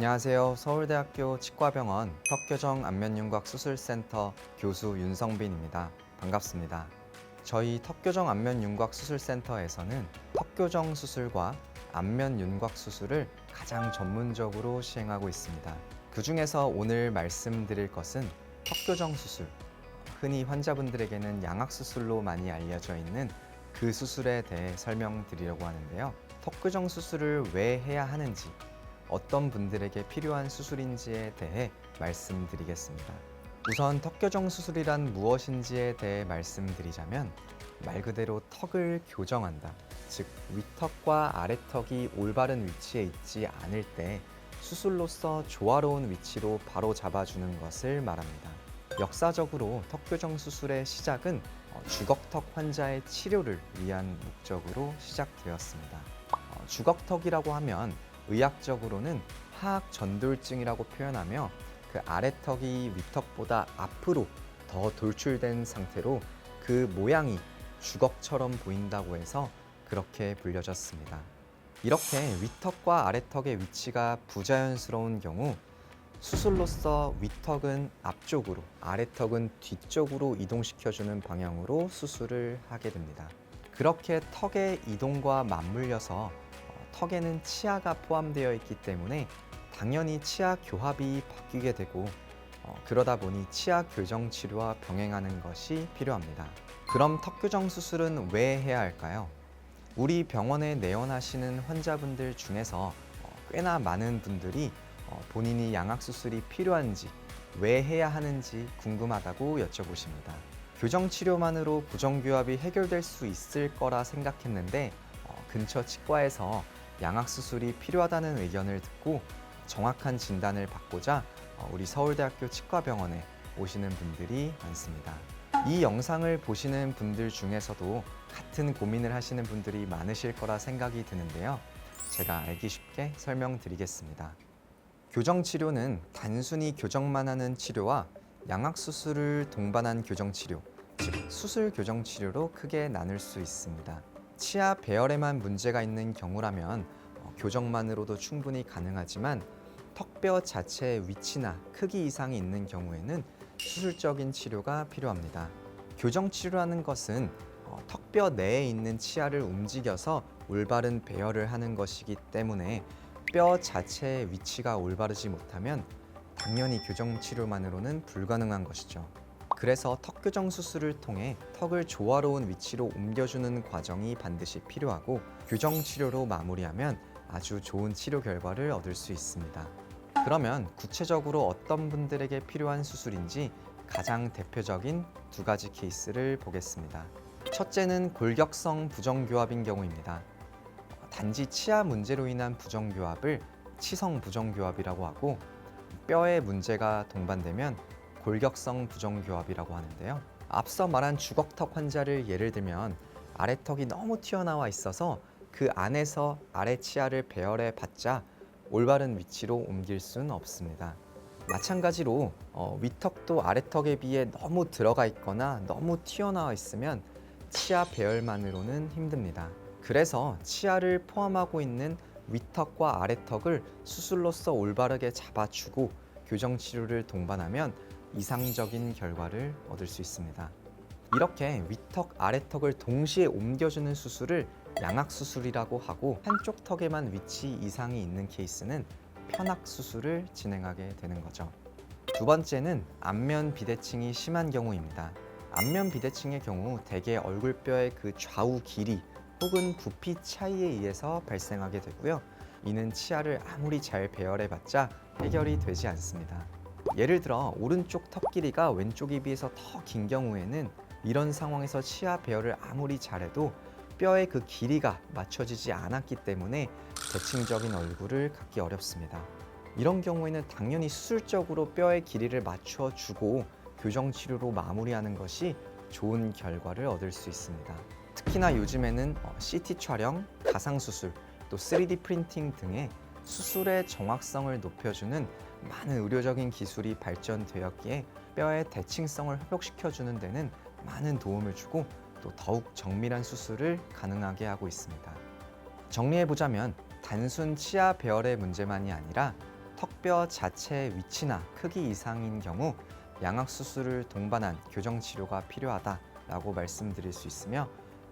안녕하세요. 서울대학교 치과병원 턱교정 안면윤곽 수술센터 교수 윤성빈입니다. 반갑습니다. 저희 턱교정 안면윤곽 수술센터에서는 턱교정 수술과 안면윤곽 수술을 가장 전문적으로 시행하고 있습니다. 그 중에서 오늘 말씀드릴 것은 턱교정 수술, 흔히 환자분들에게는 양악수술로 많이 알려져 있는 그 수술에 대해 설명드리려고 하는데요. 턱교정 수술을 왜 해야 하는지, 어떤 분들에게 필요한 수술인지에 대해 말씀드리겠습니다. 우선 턱교정 수술이란 무엇인지에 대해 말씀드리자면 말 그대로 턱을 교정한다. 즉 윗턱과 아래턱이 올바른 위치에 있지 않을 때 수술로서 조화로운 위치로 바로 잡아주는 것을 말합니다. 역사적으로 턱교정 수술의 시작은 주걱턱 환자의 치료를 위한 목적으로 시작되었습니다. 주걱턱이라고 하면 의학적으로는 하악 전돌증이라고 표현하며 그 아래턱이 윗턱보다 앞으로 더 돌출된 상태로 그 모양이 주걱처럼 보인다고 해서 그렇게 불려졌습니다. 이렇게 윗턱과 아래턱의 위치가 부자연스러운 경우 수술로서 윗턱은 앞쪽으로, 아래턱은 뒤쪽으로 이동시켜주는 방향으로 수술을 하게 됩니다. 그렇게 턱의 이동과 맞물려서 턱에는 치아가 포함되어 있기 때문에 당연히 치아 교합이 바뀌게 되고 그러다 보니 치아 교정 치료와 병행하는 것이 필요합니다. 그럼 턱 교정 수술은 왜 해야 할까요? 우리 병원에 내원하시는 환자분들 중에서 꽤나 많은 분들이 본인이 양악수술이 필요한지, 왜 해야 하는지 궁금하다고 여쭤보십니다. 교정 치료만으로 부정교합이 해결될 수 있을 거라 생각했는데 근처 치과에서 양악수술이 필요하다는 의견을 듣고 정확한 진단을 받고자 우리 서울대학교 치과병원에 오시는 분들이 많습니다. 이 영상을 보시는 분들 중에서도 같은 고민을 하시는 분들이 많으실 거라 생각이 드는데요. 제가 알기 쉽게 설명드리겠습니다. 교정치료는 단순히 교정만 하는 치료와 양악수술을 동반한 교정치료, 즉 수술 교정치료로 크게 나눌 수 있습니다. 치아 배열에만 문제가 있는 경우라면 교정만으로도 충분히 가능하지만 턱뼈 자체의 위치나 크기 이상이 있는 경우에는 수술적인 치료가 필요합니다. 교정치료라는 것은 턱뼈 내에 있는 치아를 움직여서 올바른 배열을 하는 것이기 때문에 뼈 자체의 위치가 올바르지 못하면 당연히 교정치료만으로는 불가능한 것이죠. 그래서 턱교정 수술을 통해 턱을 조화로운 위치로 옮겨주는 과정이 반드시 필요하고 교정치료로 마무리하면 아주 좋은 치료 결과를 얻을 수 있습니다. 그러면 구체적으로 어떤 분들에게 필요한 수술인지 가장 대표적인 두 가지 케이스를 보겠습니다. 첫째는 골격성 부정교합인 경우입니다. 단지 치아 문제로 인한 부정교합을 치성 부정교합이라고 하고 뼈에 문제가 동반되면 골격성 부정교합이라고 하는데요. 앞서 말한 주걱턱 환자를 예를 들면 아래턱이 너무 튀어나와 있어서 그 안에서 아래 치아를 배열해 봤자 올바른 위치로 옮길 수는 없습니다. 마찬가지로 윗턱도 아래턱에 비해 너무 들어가 있거나 너무 튀어나와 있으면 치아 배열만으로는 힘듭니다. 그래서 치아를 포함하고 있는 윗턱과 아래턱을 수술로서 올바르게 잡아주고 교정 치료를 동반하면 이상적인 결과를 얻을 수 있습니다. 이렇게 윗턱, 아래턱을 동시에 옮겨주는 수술을 양악수술이라고 하고 한쪽 턱에만 위치 이상이 있는 케이스는 편악수술을 진행하게 되는 거죠. 두 번째는 안면 비대칭이 심한 경우입니다. 안면 비대칭의 경우 대개 얼굴뼈의 그 좌우 길이 혹은 부피 차이에 의해서 발생하게 되고요. 이는 치아를 아무리 잘 배열해봤자 해결이 되지 않습니다. 예를 들어 오른쪽 턱 길이가 왼쪽에 비해서 더 긴 경우에는 이런 상황에서 치아 배열을 아무리 잘해도 뼈의 그 길이가 맞춰지지 않았기 때문에 대칭적인 얼굴을 갖기 어렵습니다. 이런 경우에는 당연히 수술적으로 뼈의 길이를 맞춰주고 교정치료로 마무리하는 것이 좋은 결과를 얻을 수 있습니다. 특히나 요즘에는 CT 촬영, 가상수술, 또 3D 프린팅 등의 수술의 정확성을 높여주는 많은 의료적인 기술이 발전되었기에 뼈의 대칭성을 회복시켜주는 데는 많은 도움을 주고 또 더욱 정밀한 수술을 가능하게 하고 있습니다. 정리해보자면 단순 치아 배열의 문제만이 아니라 턱뼈 자체 위치나 크기 이상인 경우 양악 수술을 동반한 교정 치료가 필요하다라고 말씀드릴 수 있으며,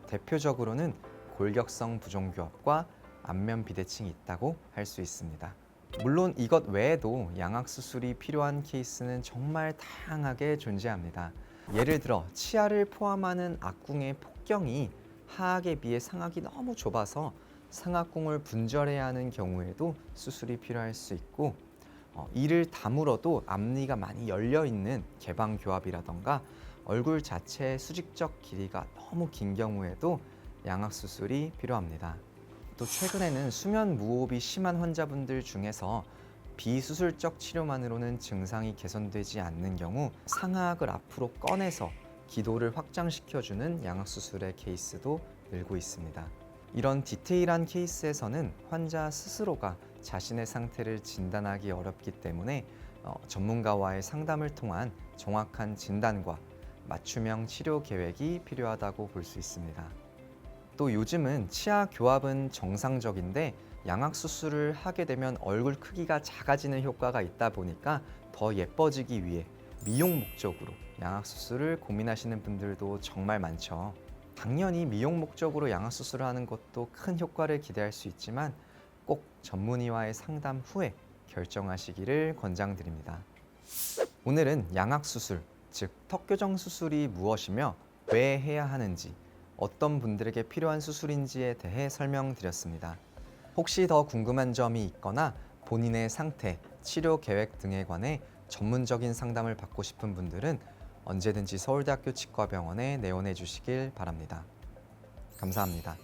대표적으로는 골격성 부종교합과 안면 비대칭이 있다고 할 수 있습니다. 물론 이것 외에도 양악 수술이 필요한 케이스는 정말 다양하게 존재합니다. 예를 들어 치아를 포함하는 악궁의 폭경이 하악에 비해 상악이 너무 좁아서 상악궁을 분절해야 하는 경우에도 수술이 필요할 수 있고, 이를 다물어도 앞니가 많이 열려 있는 개방교합이라던가 얼굴 자체의 수직적 길이가 너무 긴 경우에도 양악 수술이 필요합니다. 또 최근에는 수면 무호흡이 심한 환자분들 중에서 비수술적 치료만으로는 증상이 개선되지 않는 경우 상악을 앞으로 꺼내서 기도를 확장시켜주는 양악 수술의 케이스도 늘고 있습니다. 이런 디테일한 케이스에서는 환자 스스로가 자신의 상태를 진단하기 어렵기 때문에 전문가와의 상담을 통한 정확한 진단과 맞춤형 치료 계획이 필요하다고 볼 수 있습니다. 또 요즘은 치아 교합은 정상적인데 양악 수술을 하게 되면 얼굴 크기가 작아지는 효과가 있다 보니까 더 예뻐지기 위해 미용 목적으로 양악 수술을 고민하시는 분들도 정말 많죠. 당연히 미용 목적으로 양악 수술을 하는 것도 큰 효과를 기대할 수 있지만 꼭 전문의와의 상담 후에 결정하시기를 권장드립니다. 오늘은 양악 수술, 즉 턱교정 수술이 무엇이며 왜 해야 하는지, 어떤 분들에게 필요한 수술인지에 대해 설명드렸습니다. 혹시 더 궁금한 점이 있거나 본인의 상태, 치료 계획 등에 관해 전문적인 상담을 받고 싶은 분들은 언제든지 서울대학교 치과병원에 내원해 주시길 바랍니다. 감사합니다.